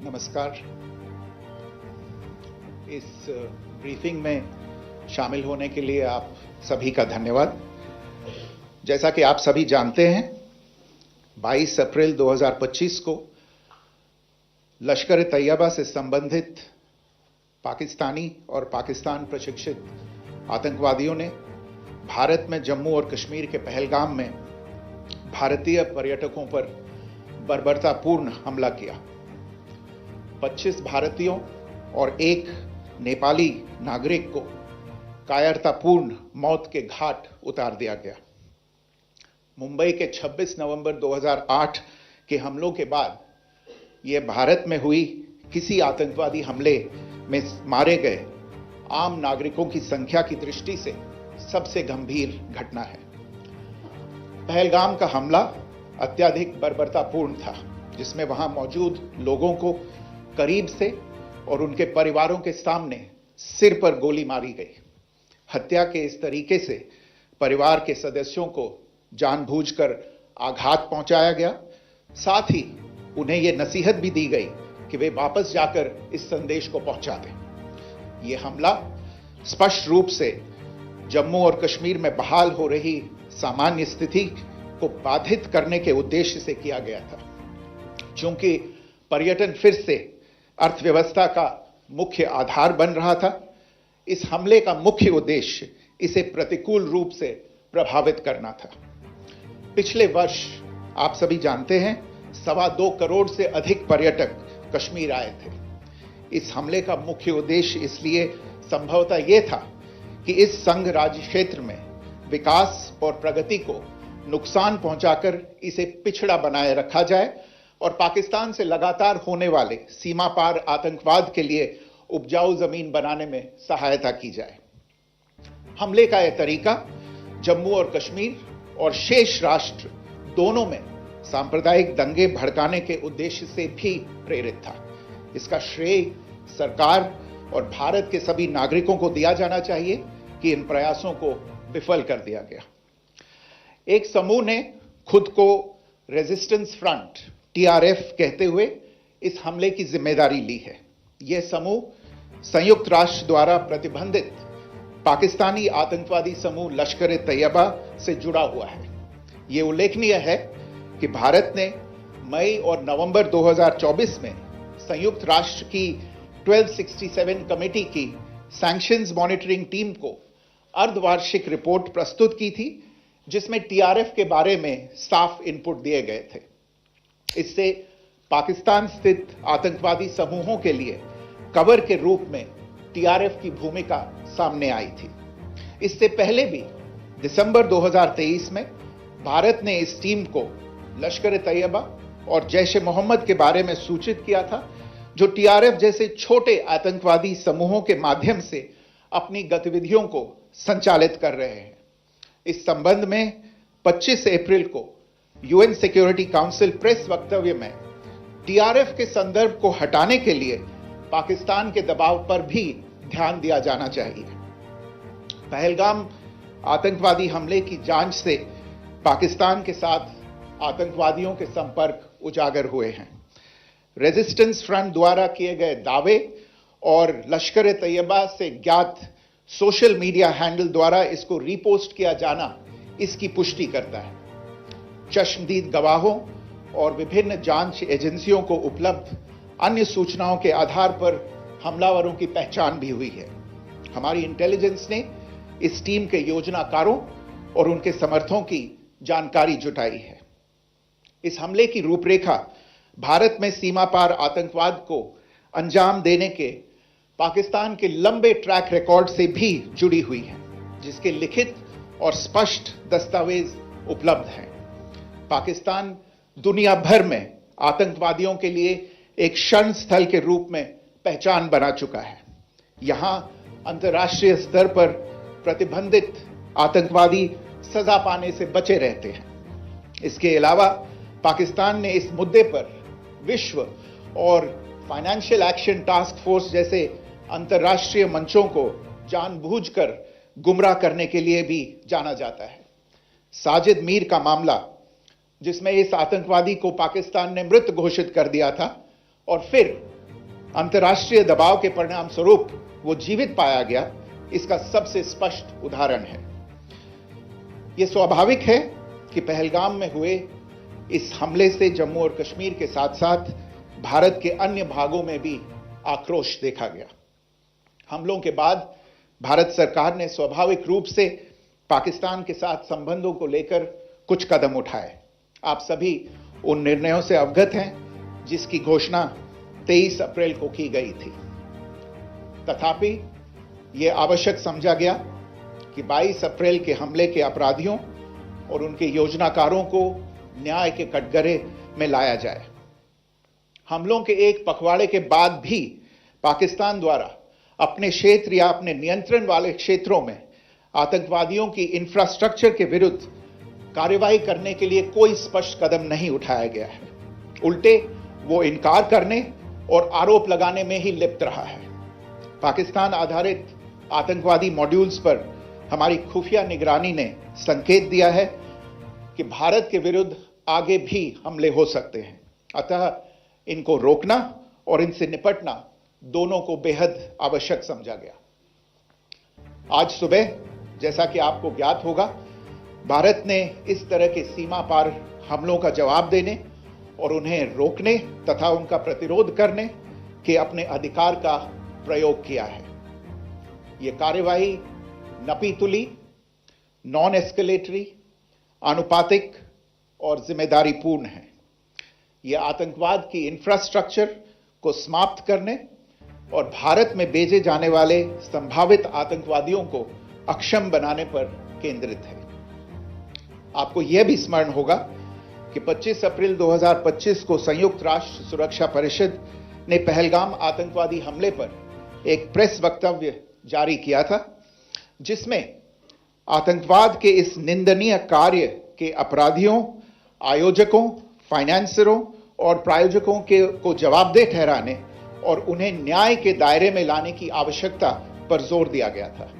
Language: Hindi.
नमस्कार। इस ब्रीफिंग में शामिल होने के लिए आप सभी का धन्यवाद। जैसा कि आप सभी जानते हैं, 22 अप्रैल 2025 को लश्कर-ए-तैयबा से संबंधित पाकिस्तानी और पाकिस्तान प्रशिक्षित आतंकवादियों ने भारत में जम्मू और कश्मीर के पहलगाम में भारतीय पर्यटकों पर बर्बरतापूर्ण हमला किया। 25 भारतीयों और एक नेपाली नागरिक को कायरतापूर्ण मौत के घाट उतार दिया गया। मुंबई के 26 नवंबर 2008 के हमलों के बाद यह भारत में हुई किसी आतंकवादी हमले में मारे गए आम नागरिकों की संख्या की दृष्टि से सबसे गंभीर घटना है। पहलगाम का हमला अत्यधिक बर्बरतापूर्ण था, जिसमें वहां मौजूद लोगों को करीब से और उनके परिवारों के सामने सिर पर गोली मारी गई। हत्या के इस तरीके से परिवार के सदस्यों को जानबूझकर आघात पहुंचाया गया। साथ ही उन्हें यह नसीहत भी दी गई कि वे वापस जाकर इस संदेश को पहुंचा दें। यह हमला स्पष्ट रूप से जम्मू और कश्मीर में बहाल हो रही सामान्य स्थिति को बाधित करने के उद्देश्य से किया गया था। चूंकि पर्यटन फिर से अर्थव्यवस्था का मुख्य आधार बन रहा था, इस हमले का मुख्य उद्देश्य इसे प्रतिकूल रूप से प्रभावित करना था। पिछले वर्ष आप सभी जानते हैं, 2.25 करोड़ से अधिक पर्यटक कश्मीर आए थे। इस हमले का मुख्य उद्देश्य इसलिए संभवतः यह था कि इस संघ राज्य क्षेत्र में विकास और प्रगति को नुकसान पहुंचाकर इसे पिछड़ा बनाए रखा जाए और पाकिस्तान से लगातार होने वाले सीमा पार आतंकवाद के लिए उपजाऊ जमीन बनाने में सहायता की जाए। हमले का यह तरीका जम्मू और कश्मीर और शेष राष्ट्र दोनों में सांप्रदायिक दंगे भड़काने के उद्देश्य से भी प्रेरित था। इसका श्रेय सरकार और भारत के सभी नागरिकों को दिया जाना चाहिए कि इन प्रयासों को विफल कर दिया गया। एक समूह ने खुद को रेजिस्टेंस फ्रंट TRF कहते हुए इस हमले की जिम्मेदारी ली है। यह समूह संयुक्त राष्ट्र द्वारा प्रतिबंधित पाकिस्तानी आतंकवादी समूह लश्कर-ए-तैयबा से जुड़ा हुआ है। यह उल्लेखनीय है कि भारत ने मई और नवंबर 2024 में संयुक्त राष्ट्र की 1267 कमेटी की सैंक्शंस मॉनिटरिंग टीम को अर्धवार्षिक रिपोर्ट प्रस्तुत की थी, जिसमें TRF के बारे में साफ इनपुट दिए गए थे। इससे पाकिस्तान स्थित आतंकवादी समूहों के लिए कवर के रूप में TRF की भूमिका सामने आई थी। इससे पहले भी दिसंबर 2023 में भारत ने इस टीम को लश्कर-ए-तैयबा और जैश-ए-मोहम्मद के बारे में सूचित किया था, जो TRF जैसे छोटे आतंकवादी समूहों के माध्यम से अपनी गतिविधियों को संचालित कर रहे हैं। इस संबंध में 25 अप्रैल को UN सिक्योरिटी काउंसिल प्रेस वक्तव्य में TRF के संदर्भ को हटाने के लिए पाकिस्तान के दबाव पर भी ध्यान दिया जाना चाहिए। पहलगाम आतंकवादी हमले की जांच से पाकिस्तान के साथ आतंकवादियों के संपर्क उजागर हुए हैं। रेजिस्टेंस फ्रंट द्वारा किए गए दावे और लश्कर-ए-तैयबा से ज्ञात सोशल मीडिया हैंडल द्वारा इसको रीपोस्ट किया जाना इसकी पुष्टि करता है। चश्मदीद गवाहों और विभिन्न जांच एजेंसियों को उपलब्ध अन्य सूचनाओं के आधार पर हमलावरों की पहचान भी हुई है। हमारी इंटेलिजेंस ने इस टीम के योजनाकारों और उनके समर्थकों की जानकारी जुटाई है। इस हमले की रूपरेखा भारत में सीमा पार आतंकवाद को अंजाम देने के पाकिस्तान के लंबे ट्रैक रिकॉर्ड से भी जुड़ी हुई है, जिसके लिखित और स्पष्ट दस्तावेज उपलब्ध हैं। पाकिस्तान दुनिया भर में आतंकवादियों के लिए एक शरण स्थल के रूप में पहचान बना चुका है। यहां अंतर्राष्ट्रीय स्तर पर प्रतिबंधित आतंकवादी सजा पाने से बचे रहते हैं। इसके अलावा पाकिस्तान ने इस मुद्दे पर विश्व और फाइनेंशियल एक्शन टास्क फोर्स जैसे अंतर्राष्ट्रीय मंचों को जानबूझकर गुमराह करने के लिए भी जाना जाता है। साजिद मीर का मामला, जिसमें इस आतंकवादी को पाकिस्तान ने मृत घोषित कर दिया था और फिर अंतर्राष्ट्रीय दबाव के परिणाम स्वरूप वो जीवित पाया गया, इसका सबसे स्पष्ट उदाहरण है। यह स्वाभाविक है कि पहलगाम में हुए इस हमले से जम्मू और कश्मीर के साथ साथ भारत के अन्य भागों में भी आक्रोश देखा गया। हमलों के बाद भारत सरकार ने स्वाभाविक रूप से पाकिस्तान के साथ संबंधों को लेकर कुछ कदम उठाए। आप सभी उन निर्णयों से अवगत हैं जिसकी घोषणा 23 अप्रैल को की गई थी। तथापि यह आवश्यक समझा गया कि 22 अप्रैल के हमले के अपराधियों और उनके योजनाकारों को न्याय के कटघरे में लाया जाए। हमलों के एक पखवाड़े के बाद भी पाकिस्तान द्वारा अपने क्षेत्र या अपने नियंत्रण वाले क्षेत्रों में आतंकवादियों की इंफ्रास्ट्रक्चर के विरुद्ध कार्रवाई करने के लिए कोई स्पष्ट कदम नहीं उठाया गया है। उल्टे वो इनकार करने और आरोप लगाने में ही लिप्त रहा है। पाकिस्तान आधारित आतंकवादी मॉड्यूल्स पर हमारी खुफिया निगरानी ने संकेत दिया है कि भारत के विरुद्ध आगे भी हमले हो सकते हैं। अतः इनको रोकना और इनसे निपटना दोनों को बेहद आवश्यक समझा गया। आज सुबह, जैसा कि आपको ज्ञात होगा, भारत ने इस तरह के सीमा पार हमलों का जवाब देने और उन्हें रोकने तथा उनका प्रतिरोध करने के अपने अधिकार का प्रयोग किया है। यह कार्यवाही नपीतुली, नॉन एस्केलेटरी, आनुपातिक और जिम्मेदारीपूर्ण है। यह आतंकवाद की इंफ्रास्ट्रक्चर को समाप्त करने और भारत में भेजे जाने वाले संभावित आतंकवादियों को अक्षम बनाने पर केंद्रित है। आपको यह भी स्मरण होगा कि 25 अप्रैल 2025 को संयुक्त राष्ट्र सुरक्षा परिषद ने पहलगाम आतंकवादी हमले पर एक प्रेस वक्तव्य जारी किया था, जिसमें आतंकवाद के इस निंदनीय कार्य के अपराधियों, आयोजकों, फाइनेंसरों और प्रायोजकों को जवाबदेह ठहराने और उन्हें न्याय के दायरे में लाने की आवश्यकता पर जोर दिया गया था।